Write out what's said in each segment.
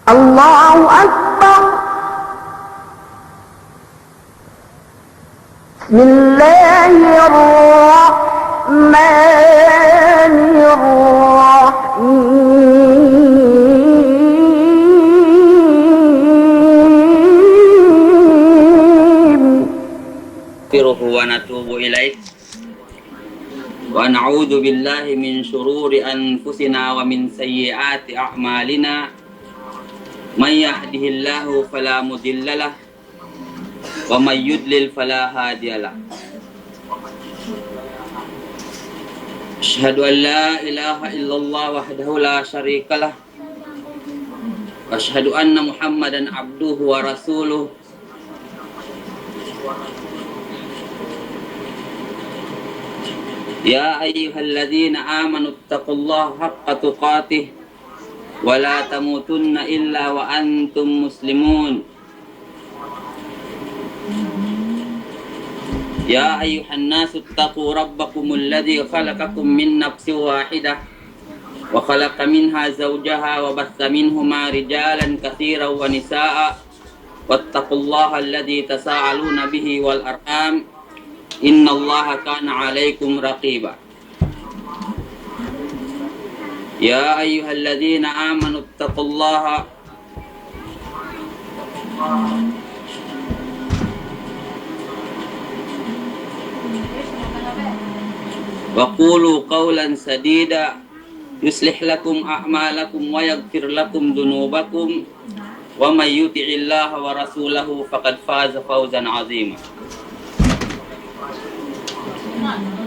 الله أكبر. بسم الله الرحمن الرحيم. ونتوب إليه ونعوذ بالله من شرور أنفسنا ومن سيئات أعمالنا من يهده الله فلا مضل له ومن يضلل فلا هادي له أشهد أن لا إله إلا الله وحده لا شريك له وأشهد أن محمدا عبده ورسوله يا أيها الذين آمنوا اتقوا الله حق تقاته ولا تموتن إلا وأنتم مسلمون يا أيها الناس اتقوا ربكم الذي خلقكم من نفس واحدة وخلق منها زوجها وبث منهما رجالا كثيرا ونساء واتقوا الله الذي تساءلون به والأرحام إن الله كان عليكم رقيبا يا أيها الذين آمنوا اتقوا الله وقولوا قولا سديدا يصلح لكم أعمالكم ويغفر لكم ذنوبكم ومن يطع الله ورسوله فقد فاز فوزا عظيما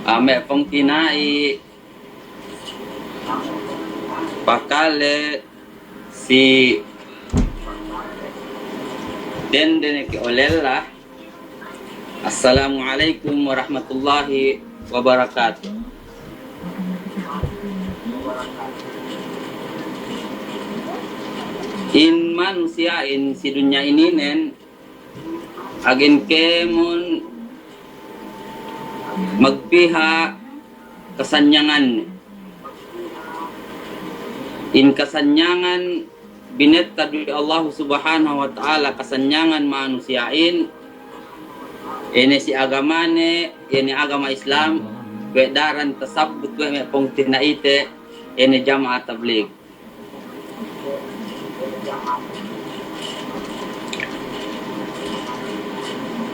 Ame pong kinai pakale si denden ke olela. Assalamualaikum warahmatullahi wabarakatuh. In manusia in si dunia ini nen agen kemun magpiha kasanyangan in kasanyangan binetta di Allah subhanahu wa ta'ala kasanyangan manusiain ini si agamane ini agama Islam bedaran tasabut we pong tinaite ini jamaah tabligh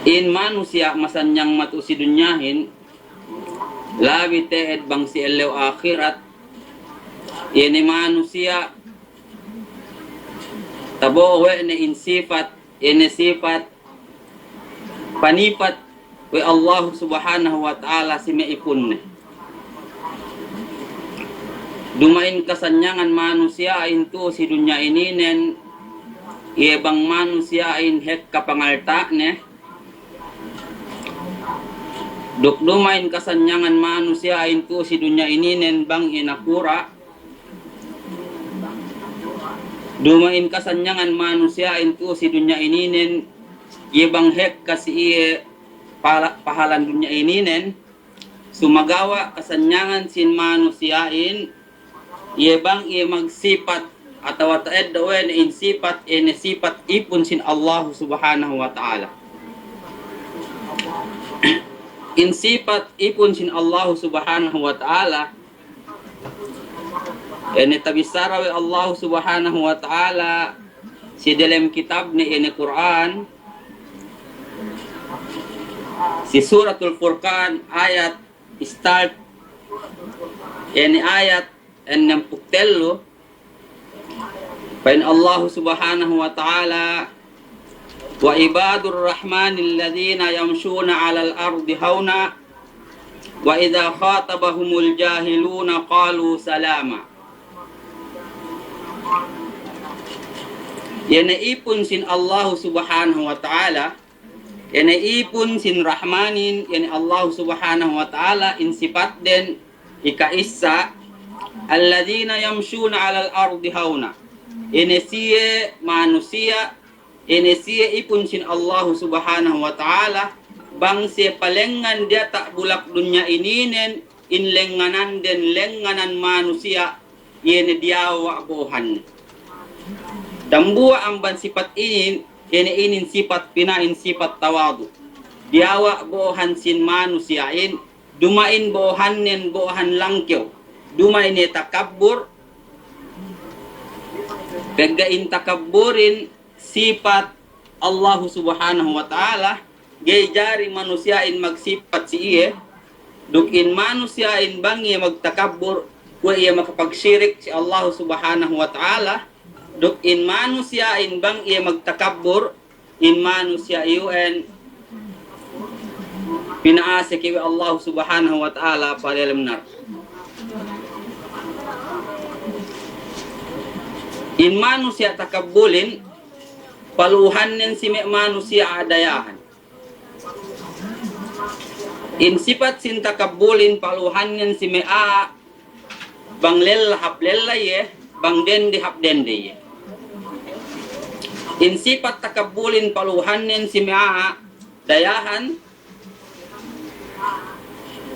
in manusia masanyang matusi dunyahin labi tehed bang si elew akhirat ini manusia tabo we ne in sifat ini sifat panipat we Allah subhanahu wa ta'ala si meipun dumain kasanyangan manusia into si dunya ini nen bang manusia in hek kapangalta ne dukdumain kasanyangan manusia itu si dunia ini nen bang inakura dumain kasanyangan manusia itu si dunia ini nen ye bang hek kasi pahalan dunia ini nen sumagawa kasanyangan sin manusiain ye bang ye magsifat atau taed dawen in sifat ene sifat ipun sin Allah subhanahu wa ta'ala in sifat ipun sin Allah subhanahu wa ta'ala ini tabisara we Allah subhanahu wa ta'ala si dalam kitab ni ini Quran si suratul Furqan ayat start ini ayat 60 pain Allah subhanahu wa ta'ala wa ibadur rahmanil ladzina yamshuna 'alal ardi hauna wa idza khatabahumul jahiluna qalu salama. Yana ipun sin Allah subhanahu wa ta'ala yana ipun sin rahmanin yana Allah subhanahu wa ta'ala in sifat den ika isa alladzina yamshuna 'alal ardi hauna ini siye manusia ini siya ipun sin Allah subhanahu wa ta'ala bang siya palengan dia tak bulak dunya ininen in lenganan den lenganan manusia ini dia wa bohan Tambua ang ban sifat inin sifat pinain sifat tawadu. Diawa bohan sin manusiain, dumain bohanen bohan langkyaw. Dumain ni takabbur, paggain takabburin sifat Allah subhanahu wa ta'ala, gay jari manusiain magsifat si iye, dukin manusiain bangi magtakabbur, kung iya makapagsirik si Allah subhanahu wa ta'ala, dukin manusiain bang iya magtakabbur, in manusia iyon, pinaasa kiwi Allah subhanahu wa ta'ala padalamnar. In manusia takabbulin, paluhanin si manusia adayahan. In sifat sin takabbulin, paluhanin si mea bang lella hap lella ye, bang dendi hap dendi ye. In sifat takabbulin, paluhanin si mea dayahan.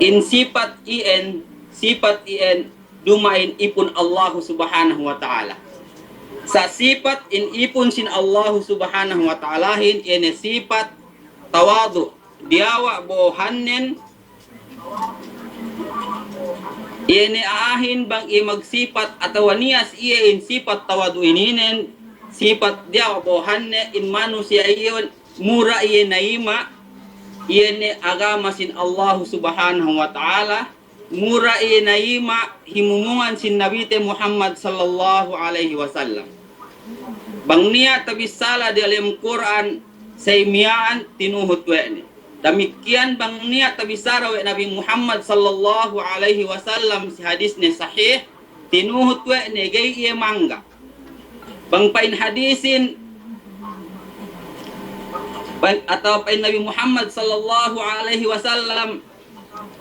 In sifat ien dumain ipun Allah subhanahu wa ta'ala. Sa sifat in ipun sin Allah subhanahu wa ta'alahin, ini sifat tawadu. Diawa bohanen, ini aahin bang magsifat atau nias iya in sifat tawadu ininen, sifat diawa bohanen in manusia iyon, mura iya naima, ini agama sin Allah subhanahu wa ta'ala, mura iya naima himumungan sin Nabi Muhammad sallallahu alaihi wasallam. Bang niya tabisala di alam Quran saymiyaan tinuhut wa'ni. Demikian bang niya tabisara wa Nabi Muhammad sallallahu alaihi wasallam si hadis ni sahih tinuhut wa'ni gay iya mangga. Bang pain hadisin atau pain Nabi Muhammad sallallahu alaihi wasallam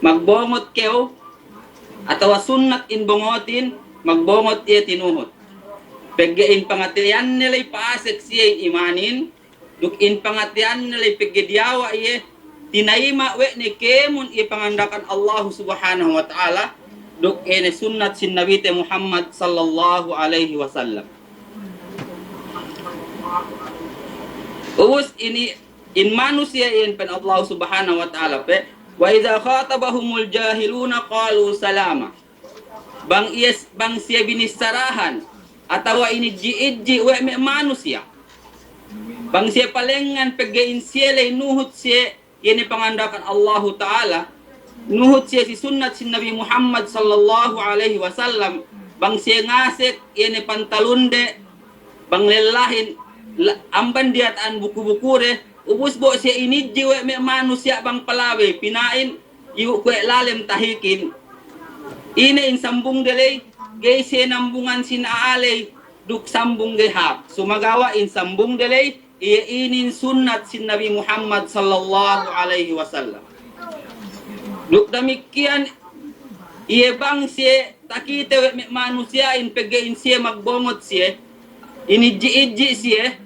magbongot keo atau sunnat in bongotin magbongot iya tinuhut. Paggain pangatian nila'y paasek siya imanin, dukin pangatian nila'y paggadyawa iya, tinayima we ni kemun ipangandakan Allah subhanahu wa ta'ala, dukin sunnat sin Nabi Muhammad sallallahu alaihi wasallam. Uus ini, in manusia in pen Allah subhanahu wa ta'ala pe, wa idha khatabahumul jahiluna qalu salama. Bang siya binisarahan, atau ini ji we me manusia bang siya palengan paggain siya lay nuhut siya ini pangandakan Allah Ta'ala nuhut siya si sunnat si Nabi Muhammad sallallahu alaihi wasallam bang siya ngasik ini pantalunde bang lelahin amban diataan buku-bukure ubus bo siya ini ji we me manusia bang palawe pinain iu kwe lalem tahikin ini in sambung delay gay sinambungan sinaalay duk sambung gehap sumagawa in sambung delay inin sunnat sin Nabi Muhammad sallallahu alaihi wasallam duk demikian iya bang siya takite manusia in pegain siya magbongot siya iniji siya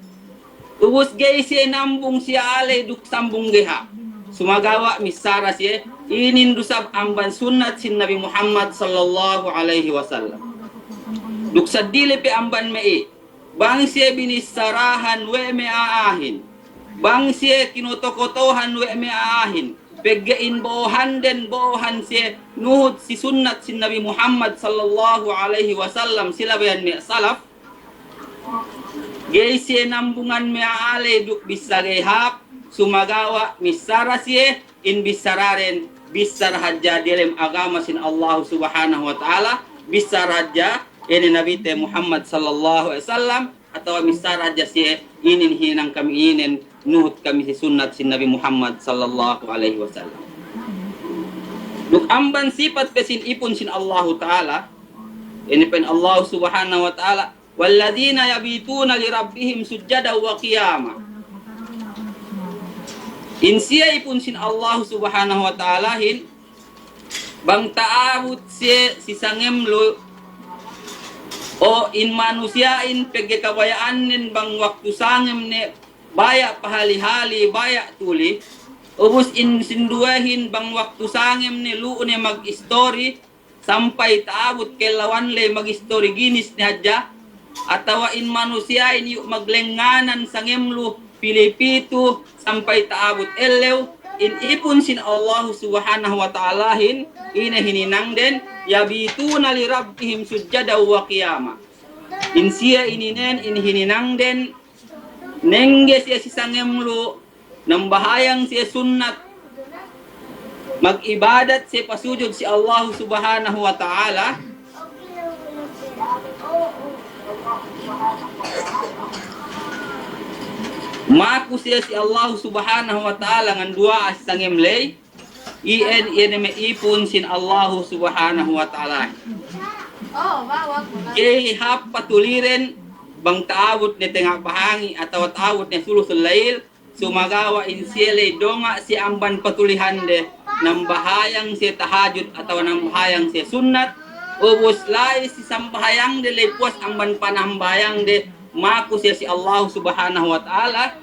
ubus gay siya nambung siya alay duk sambung gehap sumagawa misara siya inin dusab amban sunnat sin Nabi Muhammad sallallahu alaihi wasallam. Duk sa dili pe amban mei. Bang siya binisarahan we me aahin. Bang siya kinutokotohan we me aahin. Paggain bohan den bohan siya nuhut si sunnat sin Nabi Muhammad sallallahu alaihi wasallam sila bayan me salaf. Gay siya nambungan me aale duk bisagehap sumagawa misara siya in bisararen bisar hajja dalam agama sin Allah subhanahu wa ta'ala bisar hajja ini Nabi Muhammad sallallahu alaihi wasallam atau bisar hajja siya inin hinang kami inin nuhut kami si sunnat sin Nabi Muhammad sallallahu alaihi wasallam duk amban sifat pesin ipun sin Allah ta'ala ini pen Allah subhanahu wa ta'ala walladzina yabituna li rabbihim sujjada wa qiyama in siya ipun sin Allah subhanahu wa ta'ala hin bang taawut siya si sangemlo o in manusia in pagkakawayaan nin bang waktu sangem ne baya pahali-hali baya tuli ubus in sinduahin bang waktu sangem ne luon ne mag-story sampai taabot kailawan le mag-story ginis ni hadja atawa in manusia ini maglenganan sa ngemlu pilipito sampai taabot elew in ipon sin Allah subhanahu wa ta'alahin ina hininang den yabituna li rabbihim sujjada wa qiyama in siya ininen in hininang den nengge siya si sangemlu nang bahayang siya sunnat mag-ibadat siya pasujud si Allah subhanahu wa ta'ala maku siya si Allah subhanahu wa ta'ala ngan dua as sangemlay ien me ipon sin Allah subhanahu wa ta'ala kay hap patuliren bang taawot ni tengah pahangi atau taawot ni sulusul lail sumagawa insiele donga si amban patulihan de nang bahayang si tahajud atau nang bahayang si sunnat ubus lai si sambahayang de lepuas amban panambayang de maku siya si Allah subhanahu wa ta'ala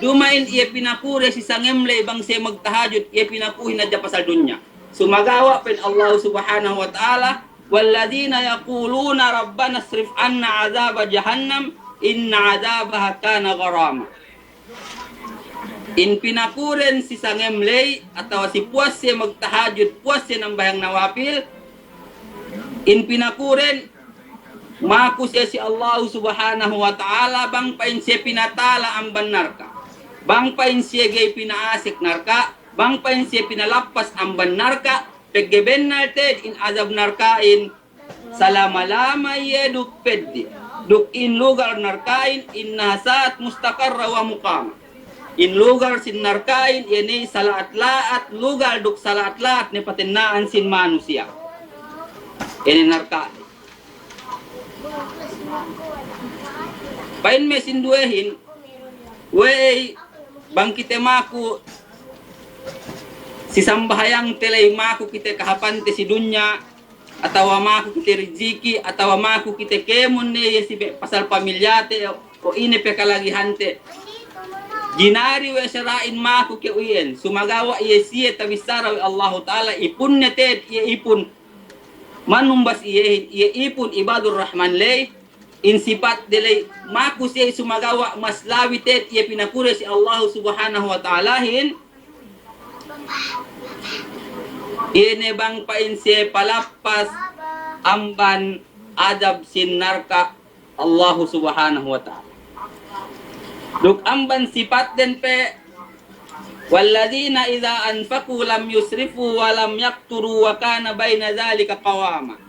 dumain iya pinakure si sangemle bang siya magtahajud iya pinakuhin na dya pasal dunya sumagawa pen Allah subhanahu wa ta'ala walladina yaquluna rabbana asrif anna azaba jahannam inna azabaha kana gharama in pinakuren si sangemle atau si puas siya magtahajud puas siya ng bahang nawapil in pinakuren maku siya si Allah subhanahu wa ta'ala bang pain siya pinatala ang banarka bang pain siya gay pinaasik narka bang pain siya pinalapas ang banarka paggaben natin in azab narkain salamalama yeduk peddi duk in lugar narkain in nasat mustaqarra wa muqama in lugar sin narkain ini salat-laat lugar duk salat-laat ni patinaan sin manusia ini narkain pain mesin duehin wey bang kita maku si sambahayang telay maku kita kahapante si dunya atau maku kita riziki atau maku kita kemun ne si pasal pamilyate o ini pekalagihante ginari we sarain maku ke uyen sumagawa iye siye tabisara we Allah Ta'ala ipun neted iye ipun manumbas iye ipun ibadur rahman lay insipat delay maku siya sumagawa mas lawitet iye pinakure si Allah subhanahu wa ta'ala hin ine bang pain siya palapas amban adab sinarka Allah subhanahu wa ta'ala duk amban sifat den pe walladina idza anfaqu lam yusrifu wa lam yaqturu wa kana baina dhalika qawama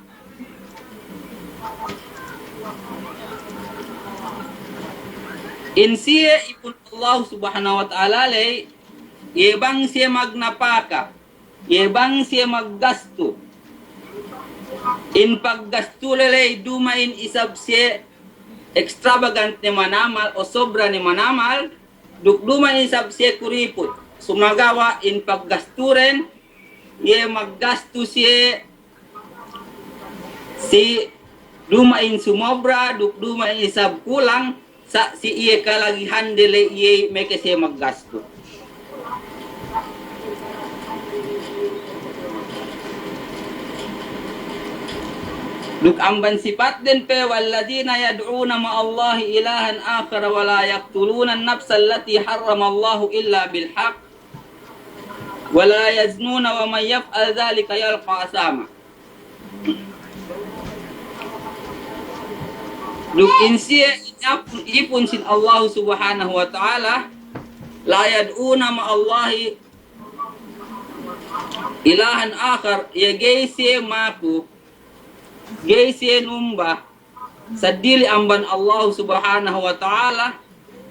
insiye ipun Allah subhanahu wa ta'ala lay yebang siya magnapaka yebang siya maggasto in paggasto lay dumain isab siya extravagant ni manamal o sobra ni manamal dumain isab siya kuripot sumagawa in paggasturen ye maggasto siya si dumain sumobra dumain isab kulang sa si iye kalagihan dele iye may kasi maggasto. Duk amban sifat din pe walladina yad'una ma Allah ilahan akhar wa la yaqtuluna an-nafsa allati harrama Allah illa bil haqq wa la yaznuna wa man yaf'al dhalika yalqa asama. Duk insiya ipun sin Allah subhanahu wa ta'ala la yad'una ma Allah ilahan akhar ya gaysi maku gaysi numba sadili amban Allah subhanahu wa ta'ala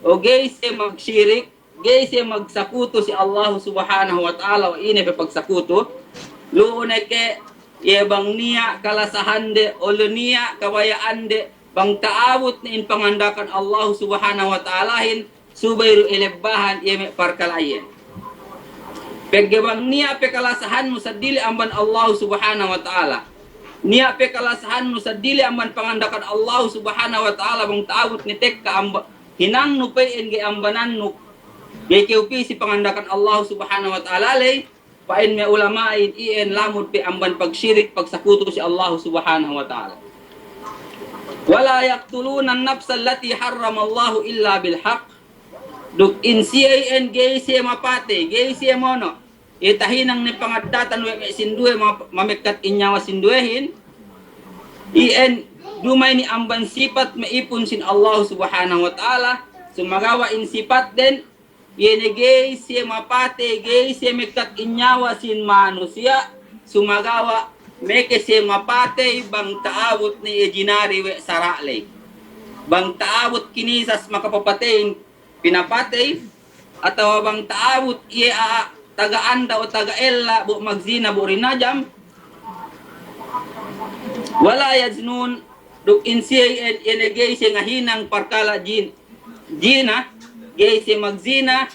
o gaysi magsyirik gaysi magsakuto si Allah subhanahu wa ta'ala o ini pe pagsakuto luone ke yebang niya kalasahande o niya kawayaande bang taawut ni in pangandakan Allah subhanahu wa ta'alahin subayru ilebbahan yeme parkalayen peggebang niya pekalasahan mo sa dili amban Allah subhanahu wa ta'ala niya pekalasahan mo sa dili amban pangandakan Allah subhanahu wa ta'ala bang taawut ni tekka hinang nupayin ge ambanan nuk yekiupi si pangandakan Allah subhanahu wa ta'ala lay pain me ulamain ien lamud pe amban pagsyirik pagsakuto si Allah subhanahu wa ta'ala Wala yaqtuluna an-nafsa allati harrama Allahu illa bil haqq. Duk NCAN gay siya mapate, gay siya mono. Itahinang ni pangadatan we sinduhe mamikat inyawa sinduhin. IN dumay ni amban sifat maipon sin Allah subhanahu wa ta'ala. Sumagawa in sifat din. Yene gay siya mapate, gay siya mikat inyawa sin manusia. Sumagawa meke siya mapate bang taawot ni ejinari we sarale. Bang taawot kinisas makapapatay pinapatay atau bang taawot iya taga-anda o taga-ella bu magzina bu rinajam wala yaznun duk insiyay enegay siya nga hinang parkala jina gay siya magzina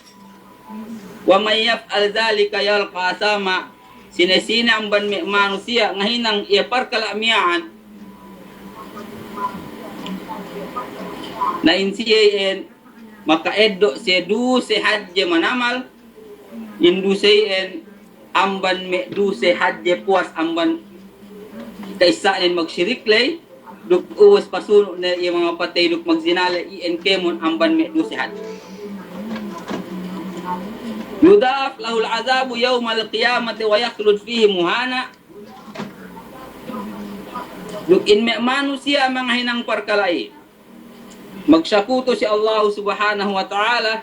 wa mayaf al-dhalika yalqa sama sinesina ang ban manusia nga hinang iya parkala miyaan na insiyay makaeddo se du se hadje manamal indu se amban me du se hadje puas amban kaysa magsiriklay duk uwas pasuno na yung mga patay duk magzinala kemon amban me du se hadje yudaf lahul azabu yawmal qiyamati wa yakhlud fihi muhana duk me manusia mga hinang parkalay magsakuto si Allah subhanahu wa ta'ala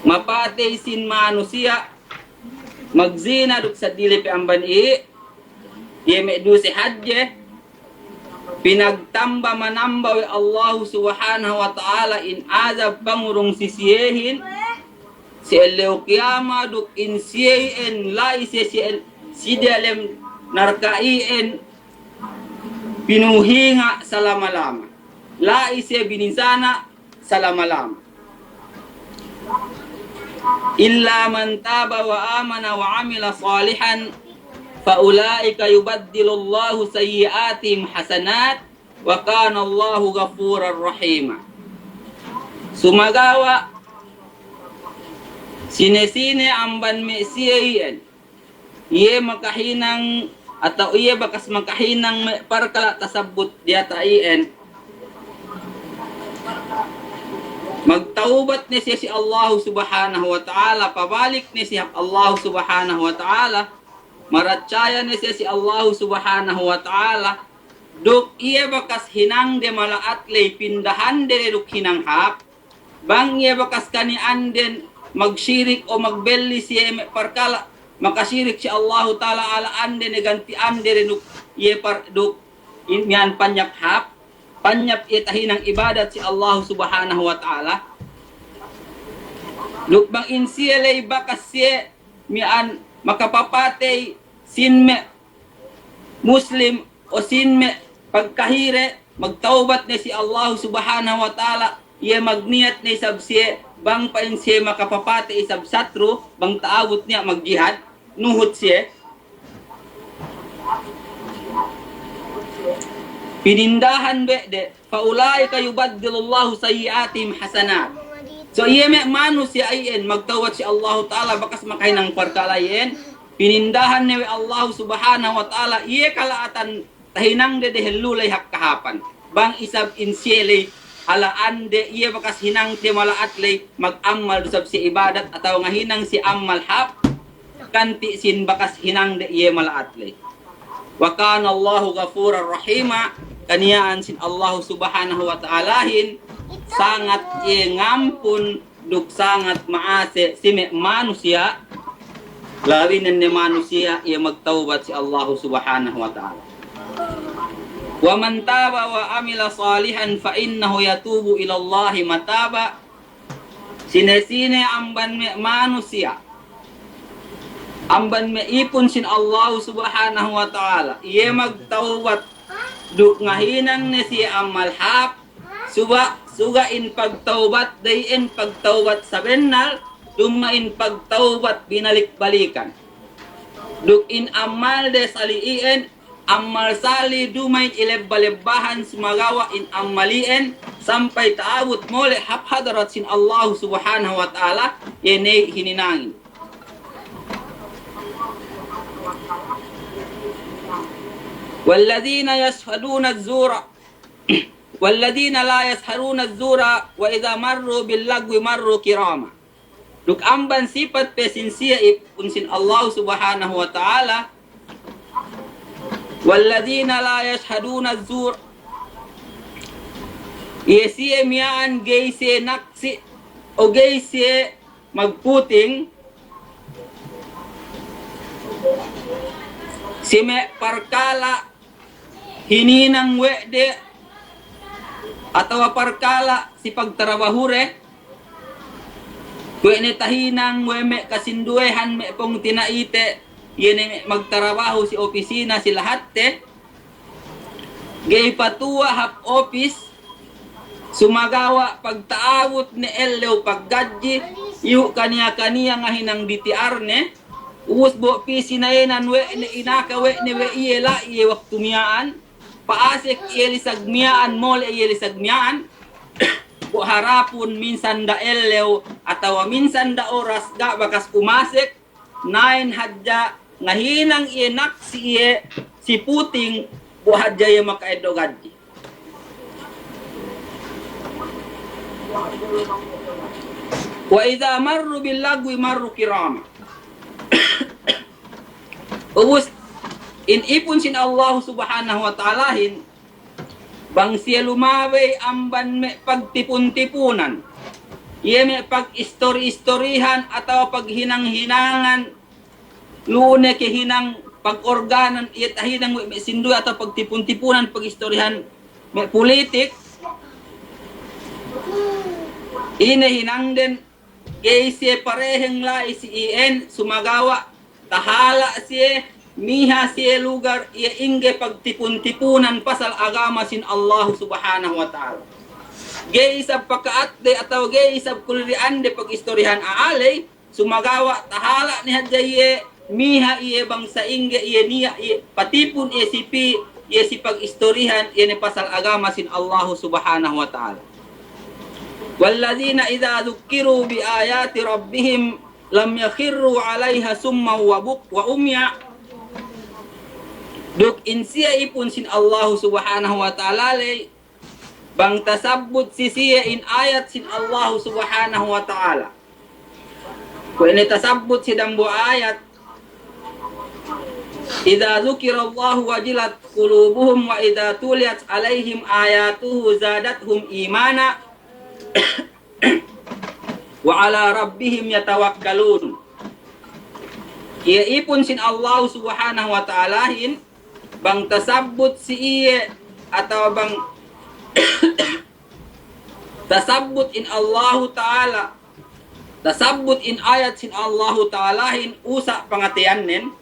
mapatay sin manusia magzina duk sa dilip amban yeme du si hadje pinagtamba manamba wa Allah subhanahu wa ta'ala in azab pangurong sisiyehin si eleo kiyama duk in siyehin lai si dalem narkaien pinuhinga sa lama-lama la isya bininsana salamalam illa man taba wa amana wa amila salihan fa ulaika yubaddilu Allahu sayyi'atihim hasanat wa kana Allahu ghafurar rahima sumagawa sine-sine amban me siyen iye makahinang atau iye bakas makahinang parkala tasabut dia taien magtaubat ni siya si Allah subhanahu wa ta'ala pabalik ni siya Allah subhanahu wa ta'ala maratsaya ni siya si Allah subhanahu wa ta'ala duk iya bakas hinang de malaat lay pindahan de duk hinang hap bang iya bakas kani anden magsyirik o magbelli siya parkala makasyirik si Allah ta'ala ala ande ne ganti ande duk iya duk inyan panyak hap panyap itahinang ibadat si Allah subhanahu wa ta'ala lukbang insiyalay bakas siya mian makapapatay sinme muslim o sinme pagkahire magtaubat ni si Allah subhanahu wa ta'ala iya magniyat ni sab siya bang pa siya makapapatay sab satro bang taawot niya magjihad nuhot siya pinindahan de faulay kayo baddilullahu sayyiatim hasanat so iya me manusia ayen magtawat si Allah ta'ala bakas makahinang parkalayen pinindahan ni Allah subhanahu wa ta'ala iya kalaatan tahinang de helulay hakkahapan bang isab insyele halaan de iya bakas hinang ti malaat lay mag-ammal sab si ibadat ataw nga hinang si ammal hap kanti sin bakas hinang de iya malaat lay wa kana Allahu ghafurar rahima kaniyaan sin Allah subhanahu wa ta'alahin sangat ngampun duk sangat maase si manusia lawinan ni manusia ia magtaubat si Allah subhanahu wa ta'ala wa man taba wa amila salihan fa innahu yatubu ila Allah mataba sine-sine amban manusia amban ipon sin Allah subhanahu wa ta'ala ia magtaubat duk ngahinang ni si amal hap suga in pagtaubat dayin pagtaubat sa benal dumain pagtaubat binalik-balikan duk in amal de saliin amal sali dumain ileb-lebahan sumagawa in amalien sampai taabot mole haphadarat sin Allah subhanahu wa ta'ala yene hininangin Walladhina yashhaduna az-zura walladhina la yashharuna az-zura wa idza marru bil lagwi marru kirama. Duk amban sifat pesinsia ipunsin Allah subhanahu wa ta'ala. Walladhina la yashhaduna az-zur. Yesiye miyaan gayse naksi o gayse magputing sime parkala hininang wede atau parkala si pagtrabahure wene tahinang weme kasinduehan me pong tinaite yene me magtrabaho si opisina si lahatte gay patua hap office sumagawa pagtaawot ni ellew paggadji yu kaniya-kaniya nga hinang DTR ne uus bo pisinayenan we ne inaka we ne we iyela iye waktu miyaan paasek ielisag miyaan mol ielisag miyaan bu harapun minsan da ellew atawa minsan da oras ga bakas umasek nain hadja ngahinang ienak si iye si puting bu hadja ye makaedogadji. Wa idza marru bil lagwi marru kirama. Ubus in ipun sin Allah subhanahu wa ta'ala hin bang siya lumaway amban me pagtipun-tipunan iye me pag istori-istorihan atau pag hinang-hinangan lune ke hinang pag-organan iye tahinang me sindu atau pagtipun-tipunan pag istorihan me politik ine hinang den siya pareheng la isi IN sumagawa tahala siya miha siya lugar iya ingge pagtipun-tipunan pasal agama sin Allah subhanahu wa ta'ala. Gay isab pakaatde atau gay isab kulirian de pag-istoryahan aalay sumagawa tahala ni hadjaye miha iya bangsa ingge iya niya iya patipun iya sipi iya si pag-istoryahan iya ni pasal agama sin Allah subhanahu wa ta'ala. Walladzina idza dzukkiru bi ayati rabbihim lam yakhirru 'alaiha summa wa umya. Duk insiya ipun sin Allah subhanahu wa ta'ala lay bang tasabbut sisiya in ayat sin Allah subhanahu wa ta'ala. Kung ini tasabbut sidang bu ayat idza dzukira Allah wajilat qulubuhum wa idza tuliyat 'alaihim ayatuhu zadatuhum imana wa ala rabbihim yatawakkalun. Ia ipun sin Allah subhanahu wa ta'ala hin bang tasabbut si iye atau bang tasabbut in Allah ta'ala tasabbut in ayat sin Allah ta'ala hin usa pangatian nen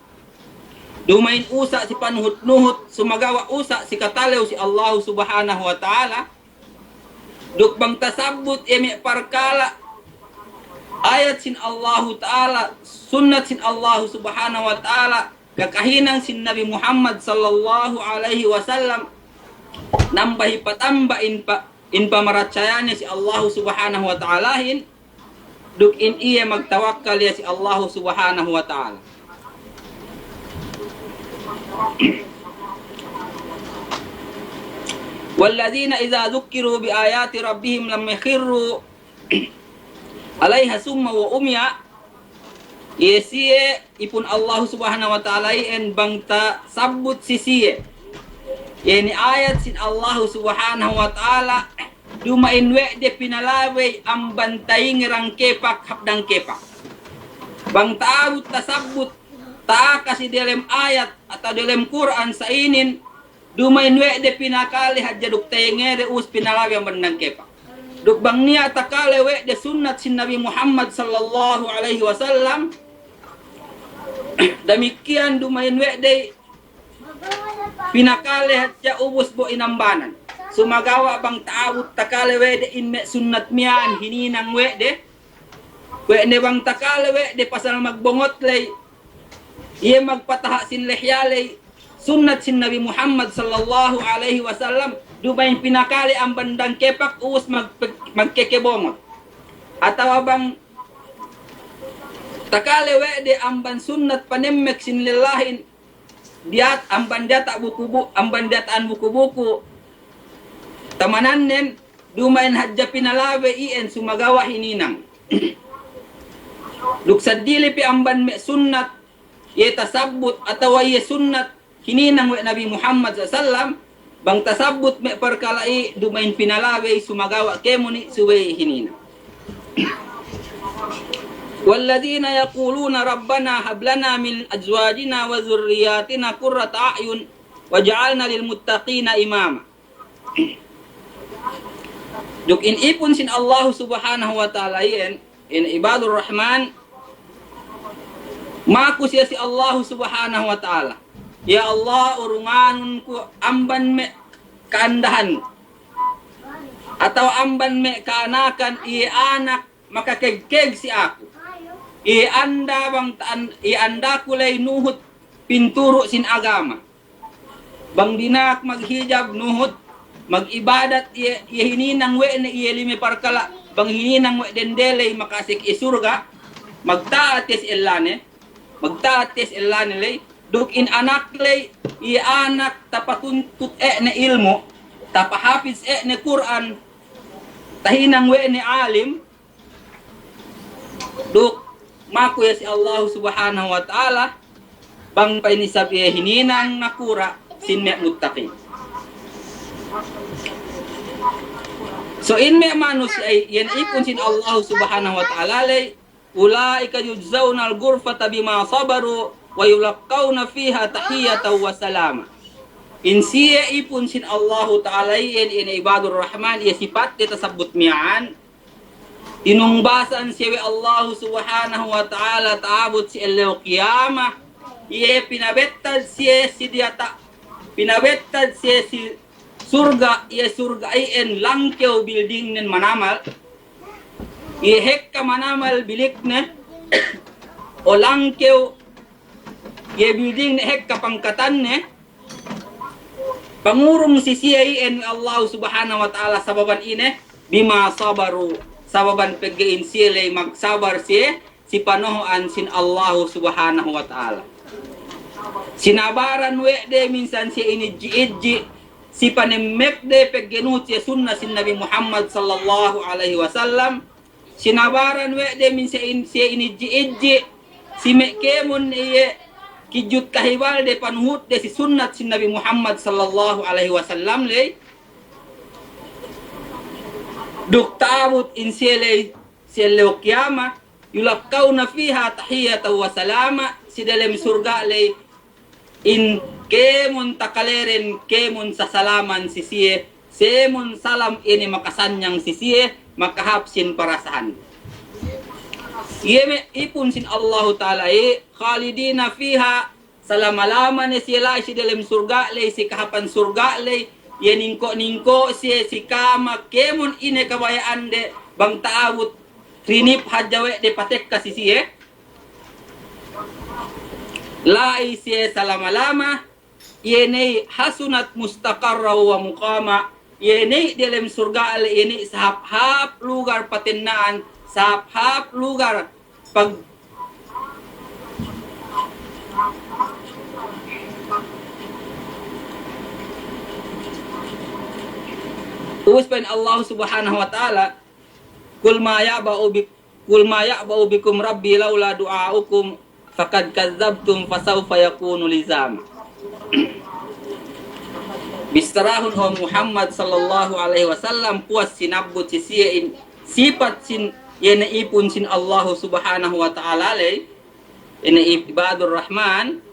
dumain usa si panuhut-nuhut sumagawa usa si katalew si Allah subhanahu wa ta'ala. Duk bang tasabbut emi parkala ayat sin Allah ta'ala sunnat sin Allah subhanahu wa ta'ala kakahinang sin Nabi Muhammad sallallahu alaihi wasallam nambahi patamba in pamaracayanya si Allah subhanahu wa ta'ala hin duk in iya magtawakkal ya si Allah subhanahu wa ta'ala. Walladzina idza dzukkiru bi ayati rabbihim lam yakhirru 'alaiha summa wa umya. Yesiye ipun Allah subhanahu wa ta'ala en bangta sabut sisiye. Yani ayat sin Allah subhanahu wa ta'ala dumain we de pinalaway ang bantay ngerang kepak habdang kepak. Bang taawut tasabut ta kasi dalam ayat atau dalam Quran sa inin dumain we de pinakali hadja duk tayengere us pinalawi ang bandang kepak. Duk bang niya takale we de sunnat sin Nabi Muhammad sallallahu alaihi wasallam. Demikian dumain we de pinakali hadja ubus bo inambanan. Sumagawa bang taawut takale we de inme sunnat miyan hininang we de ne bang takale we de pasal magbongot lay iya magpataha sin lehyalay sunnat sin Nabi Muhammad sallallahu alaihi wasallam dumain pinakali ang bandang kepak uus magkekebongot atawa bang takale we de amban sunnat panemmek sin lillahin ang bandataan buku-buku tamanannen dumain hadja pinalawe ien sumagawa hininang luksad dili pi amban me sunnat ye tasabbut atawa ye sunnat hininang we Nabi Muhammad sallam bang tasabbut me perkalai dumain pinalawe sumagawa kemuni suwe hininang. والذين يقولون ربنا هب لنا من أزواجنا وذرياتنا قرة أعين واجعلنا للمتقين إماما. Duk in ipon sin Allah subhanahu wa ta'ala in ibadur rahman maku siya si Allah subhanahu wa ta'ala. Ya Allah urunganun ko amban me kaandahan atau amban me kaanakan anak makakegkeg si ako. Ianda kulay nuhut pinturo sin agama. Bang dinak maghijab nuhut mag-ibadat hininang we na limi parkala bang hininang we dendelay makasik isurga magtaat tes illane lay duk in anak lay anak tapatuntut na ilmo tapahafiz na Quran tahinang we ni alim duk makuya si Allah subhanahu wa ta'ala bang painisab hininang nakura sinme muttaqin. So in me manus ay yan ipon sin Allah subhanahu wa ta'ala lay ulaika yujzauna al-ghurfata bima sabaru wa yulaqawna fiha tahiyatan wa salama. In siya ipon sin Allah ta'ala in ibadur rahman iya sifat kita sabut mi'an tinungbasan siya Allah subhanahu wa ta'ala taabot si Eleo Qiyamah iya pinabettad siya si diata pinabettad siya si surga iya surga ay langkew building nen manamal iya hekka manamal bilik ne o langkew iya building ne hekka pangkatan ne pangurong si siya Allah subhanahu wa ta'ala sababan ine bima sabaru sababan paggain sila magsabar siya si panohoan sin Allah subhanahu wa ta'ala. Sinabaran we de minsan siya inidji-idji si panemmek de pagginut siya sunna sin Nabi Muhammad sallallahu alaihi wasallam. Sinabaran we de minsan siya inidji-idji si mekemon iye kijut kahibal de panuhut de si sunnat sin Nabi Muhammad sallallahu alaihi wasallam lay duk taabut in siyalay qiyama yulaqawna fiha tahiyatan wa salama si dalem surga lay in kemon takaleren kemon sa salaman si siye semon salam ini makasanyang si siye makahapsin parasahan yeme ipun sin Allah ta'ala khalidina fiha salamalaman ni sila si dalem surga lay si kahapan surga lay ya ningko siya si kama kemon ine kabayaan de bang taawut rinip hadjawe de patek kasi siya lai siya salamalama yene hasunat mustaqarra wa muqama yene dalam surga ala yene sahap lugar patinnaan sahap lugar pag Uwaspan Allah subhanahu wa ta'ala kul ma ya'ba'u bikum rabbi laula du'aukum faqad kadzabtum fasawfa yakunu lizama. Bistarahun ho Muhammad sallallahu alaihi wasallam puas sinabut si siyain sifat sin yana ipun sin Allah subhanahu wa ta'ala lay ina ibadur rahman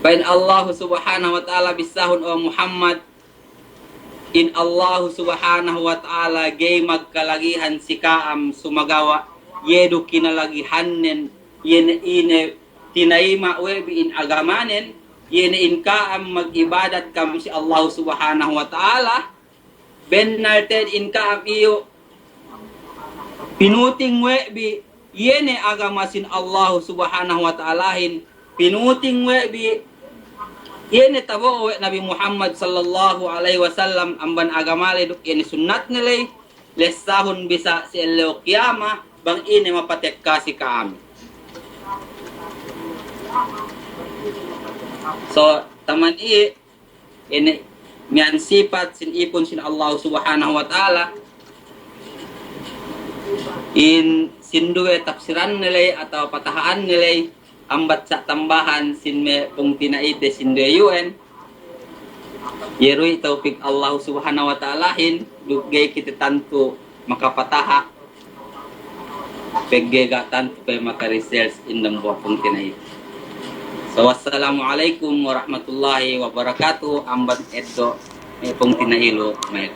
bain Allah subhanahu wa ta'ala bisahun o Muhammad in Allah subhanahu wa ta'ala gay magkalagihan si kaam sumagawa yedo kinalagihannen yene ine tinaima webi in agamanen yene in kaam mag-ibadat kam si Allah subhanahu wa ta'ala ben narted in kaam iyo pinuting webi yene agamasin Allah subhanahu wa ta'alahin pinuting webi yene tabo Nabi Muhammad sallallahu alaihi wasallam amban agamale duk ini sunnat nilay lesahun bisa si Eleo Qiyama bang ini mapatek kasi kami So, taman ini mian sifat sin ipon sin Allah Subhanahu wa taala in sindue tafsiran nilai atau patahaan nilai ambat sa tambahan sin me pung tinaite sindue yuen yerui taufik Allah Subhanahu wa taala hin dugay kita tantu makapataha pegge ga tantu pe maka research in buah pung tinaite. So, wassalamualaikum warahmatullahi wabarakatuh. Ambat eto may pong tinailo may